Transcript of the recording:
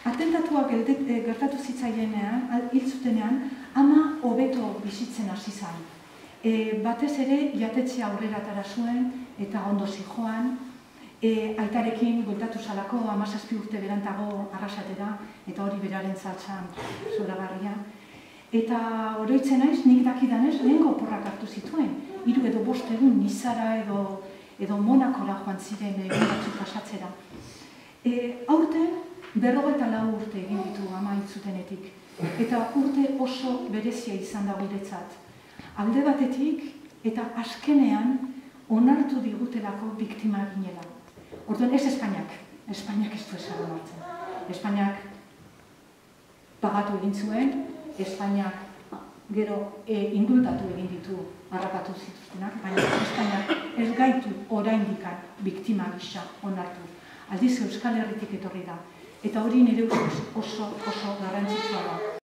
Atentatuak gertatu zitzaienean, hil zutenean, ama hobeto bizitzen hasi zen. Batez ere, jatetzea aurrera atera zuen eta ondo zijoan. Aitarekin bueltatu zalako 17 urte berantago arrasatera, eta hori beraren zaltzan zoragarria. Eta oroitzen naiz, nik dakidanez, lehengo oporrak hartu zituen. 3 edo 5 egun Nizara edo Monakora joan ziren egun batzuk pasatzera. Aurten 54 urte egin ditu ama hil zutenetik. Eta urte oso berezia izan da guretzat. Alde batetik eta azkenean onartu digutelako biktima ginela. Orduan ez Espainiak ez du esan onartzen. Espainiak pagatu egin zuen, Espainiak gero indultatu egin ditu harrapatu zituztenak, baina Espainiak ez gaitu oraindikan biktima gisa onartu. Aldiz Euskal Herritik etorri da, eta hori nire ustez oso garrantzitsua da.